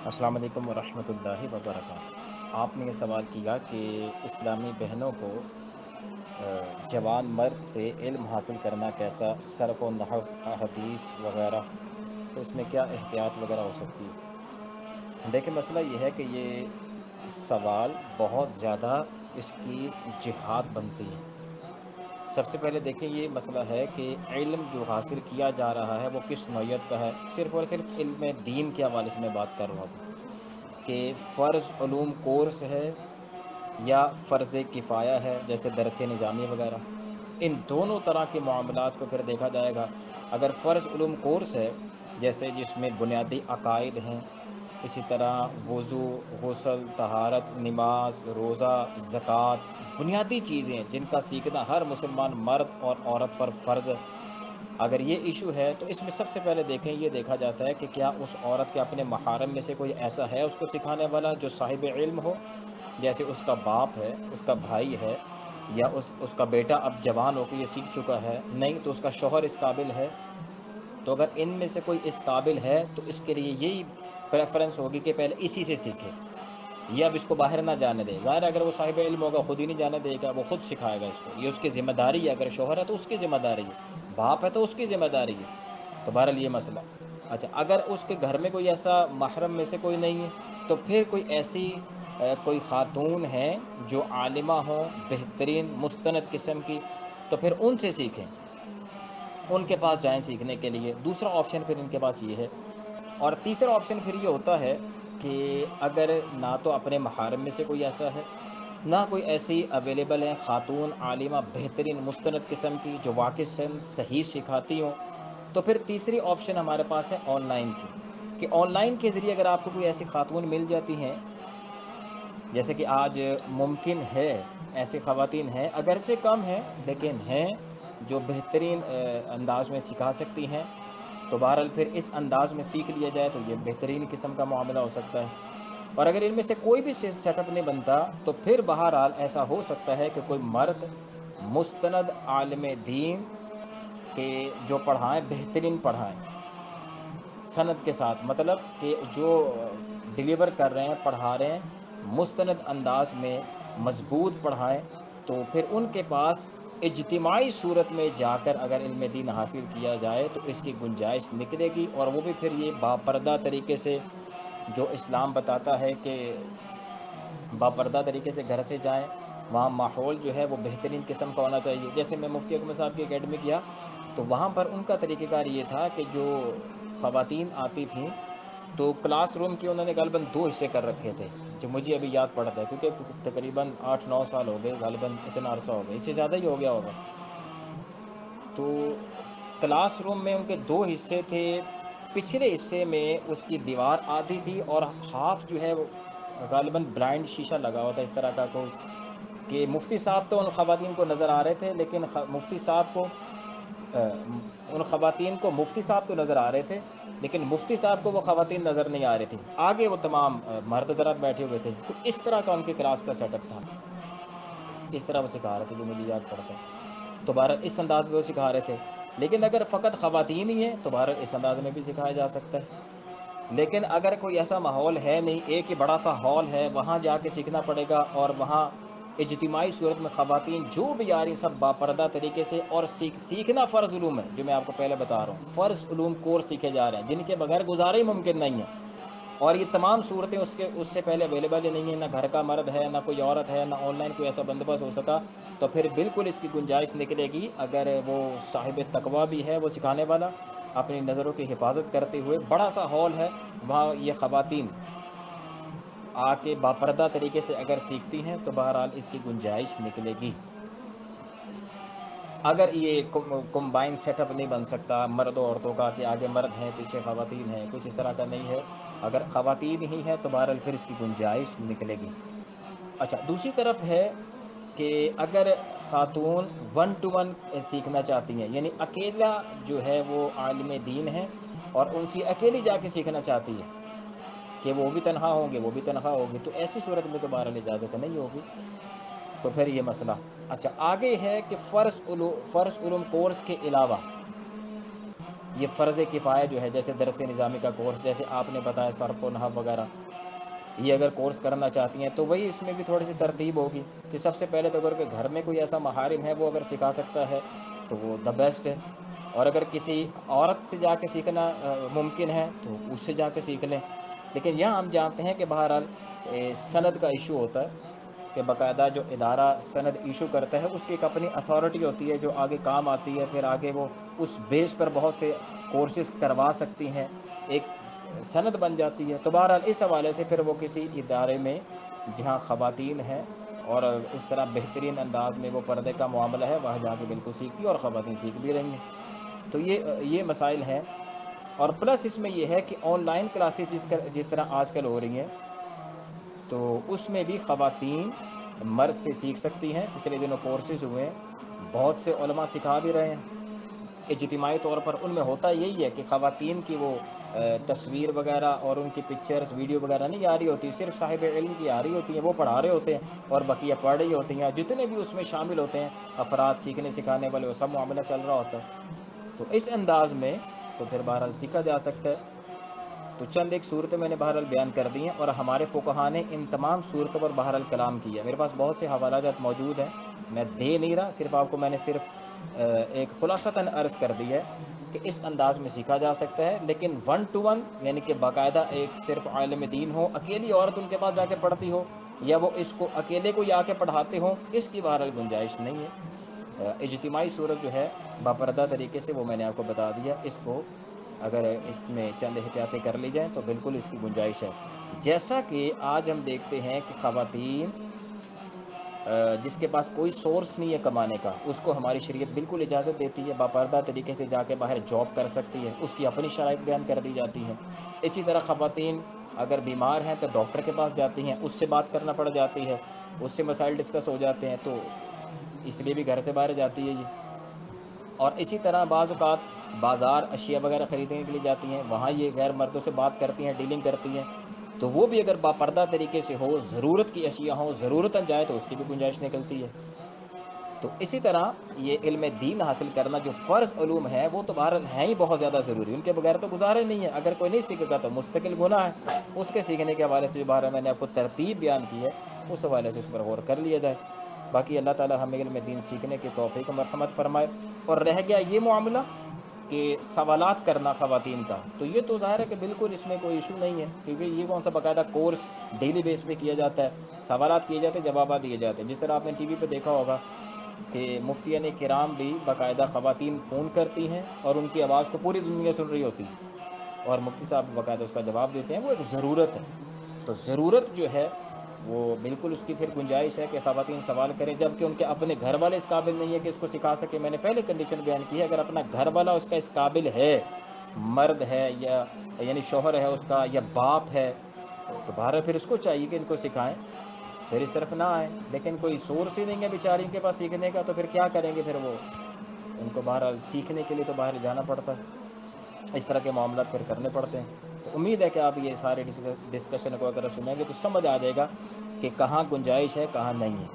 السلام علیکم ورحمۃ اللہ وبرکاتہ۔ آپ نے یہ سوال کیا کہ اسلامی بہنوں کو جوان مرد سے علم حاصل کرنا کیسا، صرف و نحو، حدیث وغیرہ، تو اس میں کیا احتیاط وغیرہ ہو سکتی ہے؟ دیکھیں، مسئلہ یہ ہے کہ یہ سوال بہت زیادہ اس کی جہاد بنتی ہے۔ سب سے پہلے دیکھیں، یہ مسئلہ ہے کہ علم جو حاصل کیا جا رہا ہے وہ کس نوعیت کا ہے۔ صرف اور صرف علم دین کے حوالے سے میں بات کر رہا ہوں کہ فرض علوم کورس ہے یا فرض کفایہ ہے، جیسے درس نظامی وغیرہ۔ ان دونوں طرح کے معاملات کو پھر دیکھا جائے گا۔ اگر فرض علوم کورس ہے، جیسے جس میں بنیادی عقائد ہیں، اسی طرح وضو، غسل، طہارت، نماز، روزہ، زکوٰۃ، بنیادی چیزیں جن کا سیکھنا ہر مسلمان مرد اور عورت پر فرض ہے، اگر یہ ایشو ہے تو اس میں سب سے پہلے دیکھیں، یہ دیکھا جاتا ہے کہ کیا اس عورت کے اپنے محارم میں سے کوئی ایسا ہے اس کو سکھانے والا جو صاحب علم ہو، جیسے اس کا باپ ہے، اس کا بھائی ہے، یا اس کا بیٹا اب جوان ہو کے یہ سیکھ چکا ہے، نہیں تو اس کا شوہر اس قابل ہے۔ تو اگر ان میں سے کوئی اس قابل ہے تو اس کے لیے یہی پریفرنس ہوگی کہ پہلے اسی سے سیکھے، یہ اب اس کو باہر نہ جانے دے۔ ظاہر ہے اگر وہ صاحب علم ہوگا خود ہی نہیں جانے دے گا، وہ خود سکھائے گا اس کو، یہ اس کی ذمہ داری ہے۔ اگر شوہر ہے تو اس کی ذمہ داری ہے، باپ ہے تو اس کی ذمہ داری ہے۔ تو بہرحال یہ مسئلہ۔ اچھا، اگر اس کے گھر میں کوئی ایسا محرم میں سے کوئی نہیں ہے تو پھر کوئی ایسی کوئی خاتون ہیں جو عالمہ ہوں، بہترین مستند قسم کی، تو پھر ان سے سیکھیں، ان کے پاس جائیں سیکھنے کے لیے۔ دوسرا آپشن پھر ان کے پاس یہ ہے۔ اور تیسرا آپشن پھر یہ ہوتا ہے کہ اگر نہ تو اپنے محارم میں سے کوئی ایسا ہے، نہ کوئی ایسی اویلیبل ہے خاتون عالمہ بہترین مستند قسم کی جو واقعی صحیح سکھاتی ہوں، تو پھر تیسری آپشن ہمارے پاس ہے آن لائن کی، کہ آن لائن کے ذریعے اگر آپ کو کوئی ایسی خاتون مل جاتی ہیں، جیسے کہ آج ممکن ہے ایسی خواتین ہیں، اگرچہ کم ہیں لیکن ہیں، جو بہترین انداز میں سکھا سکتی ہیں، تو بہرحال پھر اس انداز میں سیکھ لیا جائے تو یہ بہترین قسم کا معاملہ ہو سکتا ہے۔ اور اگر ان میں سے کوئی بھی سیٹ اپ نہیں بنتا تو پھر بہرحال ایسا ہو سکتا ہے کہ کوئی مرد مستند عالم دین کہ جو پڑھائیں، بہترین پڑھائیں سند کے ساتھ، مطلب کہ جو ڈیلیور کر رہے ہیں، پڑھا رہے ہیں مستند انداز میں، مضبوط پڑھائیں، تو پھر ان کے پاس اجتماعی صورت میں جا کر اگر علم دین حاصل کیا جائے تو اس کی گنجائش نکلے گی، اور وہ بھی پھر یہ باپردہ طریقے سے، جو اسلام بتاتا ہے کہ باپردہ طریقے سے گھر سے جائیں، وہاں ماحول جو ہے وہ بہترین قسم کا ہونا چاہیے۔ جیسے میں مفتی اکمل صاحب کی اکیڈمی گیا تو وہاں پر ان کا طریقہ کار یہ تھا کہ جو خواتین آتی تھیں تو کلاس روم کے انہوں نے غالباً 2 حصے کر رکھے تھے، جو مجھے ابھی یاد پڑتا ہے کیونکہ تقریباً 8-9 سال ہو گئے، غالباً اتنا عرصہ ہو گیا، اس سے زیادہ ہی ہو گیا ہوگا۔ تو کلاس روم میں ان کے 2 حصے تھے، پچھلے حصے میں اس کی دیوار آدھی تھی اور ہاف جو ہے وہ غالباً بلائنڈ شیشہ لگا ہوا تھا اس طرح کا کوئی، کہ مفتی صاحب تو ان خواتین کو نظر آ رہے تھے، لیکن مفتی صاحب کو ان خواتین کو مفتی صاحب تو نظر آ رہے تھے لیکن مفتی صاحب کو وہ خواتین نظر نہیں آ رہی تھیں، آگے وہ تمام مرد حضرات بیٹھے ہوئے تھے۔ تو اس طرح کا ان کے کلاس کا سیٹ اپ تھا، اس طرح وہ سکھا رہے تھے جو مجھے یاد پڑتا ہے۔ تو بہرحال اس انداز میں وہ سکھا رہے تھے، لیکن اگر فقط خواتین ہی ہیں تو بہرحال اس انداز میں بھی سکھایا جا سکتا ہے۔ لیکن اگر کوئی ایسا ماحول ہے نہیں، ایک ہی بڑا سا ہال ہے، وہاں جا کے سیکھنا پڑے گا، اور وہاں اجتماعی صورت میں خواتین جو بھی آ رہی سب باپردہ طریقے سے، اور سیکھنا فرض علوم ہے، جو میں آپ کو پہلے بتا رہا ہوں، فرض علوم کورس سیکھے جا رہے ہیں جن کے بغیر گزارا ہی ممکن نہیں ہے، اور یہ تمام صورتیں اس سے پہلے اویلیبل ہی نہیں ہیں، نہ گھر کا مرد ہے، نہ کوئی عورت ہے، نہ آن لائن کوئی ایسا بندوبست ہو سکا، تو پھر بالکل اس کی گنجائش نکلے گی اگر وہ صاحب تقویٰ بھی ہے، وہ سکھانے والا، اپنی نظروں کی حفاظت کرتے ہوئے، بڑا سا ہال ہے، وہاں یہ خواتین آ کے باپردہ طریقے سے اگر سیکھتی ہیں تو بہرحال اس کی گنجائش نکلے گی۔ اگر یہ کمبائن سیٹ اپ نہیں بن سکتا مرد و عورتوں کا، کہ آگے مرد ہیں پیچھے خواتین ہیں، کچھ اس طرح کا نہیں ہے، اگر خواتین ہی ہیں تو بہرحال پھر اس کی گنجائش نکلے گی۔ اچھا، دوسری طرف ہے کہ اگر خاتون 1 to 1 سیکھنا چاہتی ہیں، یعنی اکیلا جو ہے وہ عالم دین ہے اور ان سے اکیلی جا کے سیکھنا چاہتی ہے، کہ وہ بھی تنہا ہوں گے، وہ بھی تنہا ہوگی، تو ایسی صورت میں تو بہرحال اجازت نہیں ہوگی، تو پھر یہ مسئلہ۔ اچھا، آگے ہے کہ فرض علوم کورس کے علاوہ یہ فرض کفایہ جو ہے، جیسے درس نظامی کا کورس، جیسے آپ نے بتایا صرف و نحو وغیرہ، یہ اگر کورس کرنا چاہتی ہیں تو وہی اس میں بھی تھوڑی سی ترتیب ہوگی کہ سب سے پہلے تو اگر کہ گھر میں کوئی ایسا محارم ہے وہ اگر سکھا سکتا ہے تو وہ دا بیسٹ ہے، اور اگر کسی عورت سے جا کے سیکھنا ممکن ہے تو اس سے جا کے سیکھ لیں۔ لیکن یہاں ہم جانتے ہیں کہ بہرحال سند کا ایشو ہوتا ہے، کہ باقاعدہ جو ادارہ سند ایشو کرتا ہے اس کی ایک اپنی اتھارٹی ہوتی ہے جو آگے کام آتی ہے، پھر آگے وہ اس بیس پر بہت سے کورسز کروا سکتی ہیں، ایک سند بن جاتی ہے۔ تو بہرحال اس حوالے سے پھر وہ کسی ادارے میں جہاں خواتین ہیں اور اس طرح بہترین انداز میں وہ پردے کا معاملہ ہے، وہاں جا کے بالکل سیکھتی ہے اور خواتین سیکھ بھی رہی ہیں۔ تو یہ مسائل ہیں، اور پلس اس میں یہ ہے کہ آن لائن کلاسز جس طرح آج کل ہو رہی ہیں تو اس میں بھی خواتین مرد سے سیکھ سکتی ہیں۔ پچھلے دنوں کورسز ہوئے ہیں، بہت سے علماء سکھا بھی رہے ہیں۔ اجتماعی طور پر ان میں ہوتا یہی ہے کہ خواتین کی وہ تصویر وغیرہ اور ان کی پکچرز ویڈیو وغیرہ نہیں آ رہی ہوتی، صرف صاحب علم کی آ رہی ہوتی ہیں، وہ پڑھا رہے ہوتے ہیں اور بقیہ پڑھ رہی ہوتی ہیں، جتنے بھی اس میں شامل ہوتے ہیں افراد سیکھنے سکھانے والے، وہ سب معاملہ چل رہا ہوتا ہے۔ تو اس انداز میں تو پھر بہرحال سیکھا جا سکتا ہے۔ تو چند ایک صورتیں میں نے بہرحال بیان کر دی ہیں، اور ہمارے فقہاء نے ان تمام صورتوں پر بہرحال کلام کیا۔ میرے پاس بہت سے حوالہ جات موجود ہیں، میں دے نہیں رہا، صرف آپ کو میں نے صرف ایک خلاصتاً عرض کر دی ہے کہ اس انداز میں سیکھا جا سکتا ہے، لیکن 1 to 1 یعنی کہ باقاعدہ ایک صرف عالم دین ہو، اکیلی عورت ان کے پاس جا کے پڑھتی ہو، یا وہ اس کو اکیلے کو آ کے پڑھاتے ہوں، اس کی بہرحال گنجائش نہیں ہے۔ اجتماعی صورت جو ہے باپردہ طریقے سے وہ میں نے آپ کو بتا دیا، اس کو اگر اس میں چند احتیاطیں کر لی جائیں تو بالکل اس کی گنجائش ہے۔ جیسا کہ آج ہم دیکھتے ہیں کہ خواتین جس کے پاس کوئی سورس نہیں ہے کمانے کا، اس کو ہماری شریعت بالکل اجازت دیتی ہے، باپردہ طریقے سے جا کے باہر جاب کر سکتی ہے، اس کی اپنی شرائط بیان کر دی جاتی ہیں۔ اسی طرح خواتین اگر بیمار ہیں تو ڈاکٹر کے پاس جاتی ہیں، اس سے بات کرنا پڑ جاتی ہے، اس سے مسائل ڈسکس ہو جاتے ہیں، تو اس لیے بھی گھر سے باہر جاتی ہے یہ۔ اور اسی طرح بعض اوقات بازار اشیاء وغیرہ خریدنے کے لیے جاتی ہیں، وہاں یہ غیر مردوں سے بات کرتی ہیں، ڈیلنگ کرتی ہیں، تو وہ بھی اگر باپردہ طریقے سے ہو، ضرورت کی اشیاء ہوں، ضرورتاً جائے تو اس کی بھی گنجائش نکلتی ہے۔ تو اسی طرح یہ علم دین حاصل کرنا جو فرض علوم ہے وہ تو بہرحال ہیں ہی بہت زیادہ ضروری، ان کے بغیر تو گزارا ہی نہیں ہے۔ اگر کوئی نہیں سیکھے گا تو مستقل گناہ ہے، اس کے سیکھنے کے حوالے سے جو بہرحال میں نے آپ کو ترتیب بیان کی ہے اس حوالے سے اس پر غور کر لیا جائے۔ باقی اللہ تعالی ہمیں علم دین سیکھنے کی توفیق و مرحمت فرمائے۔ اور رہ گیا یہ معاملہ کہ سوالات کرنا خواتین کا، تو یہ تو ظاہر ہے کہ بالکل اس میں کوئی ایشو نہیں ہے، کیونکہ یہ کون سا باقاعدہ کورس ڈیلی بیس پہ کیا جاتا ہے، سوالات کیے جاتے ہیں، جوابات دیے جاتے ہیں۔ جس طرح آپ نے ٹی وی پہ دیکھا ہوگا کہ مفتیان کرام بھی باقاعدہ خواتین فون کرتی ہیں اور ان کی آواز کو پوری دنیا سن رہی ہوتی ہے، اور مفتی صاحب باقاعدہ اس کا جواب دیتے ہیں، وہ ایک ضرورت ہے۔ تو ضرورت جو ہے وہ بالکل اس کی پھر گنجائش ہے کہ خواتین سوال کریں، جب کہ ان کے اپنے گھر والے اس قابل نہیں ہے کہ اس کو سکھا سکے۔ میں نے پہلے کنڈیشن بیان کی ہے، اگر اپنا گھر والا اس کا اس قابل ہے، مرد ہے یا یعنی شوہر ہے اس کا یا باپ ہے، تو بہرحال پھر اس کو چاہیے کہ ان کو سکھائیں، پھر اس طرف نہ آئیں۔ لیکن کوئی سورس ہی نہیں ہے بیچاری کے پاس سیکھنے کا، تو پھر کیا کریں گے؟ پھر وہ ان کو بہرحال سیکھنے کے لیے تو باہر جانا پڑتا ہے، اس طرح کے معاملات پھر کرنے پڑتے ہیں۔ تو امید ہے کہ آپ یہ سارے ڈسکشن کو اگر سنیں گے تو سمجھ آ جائے گا کہ کہاں گنجائش ہے کہاں نہیں ہے۔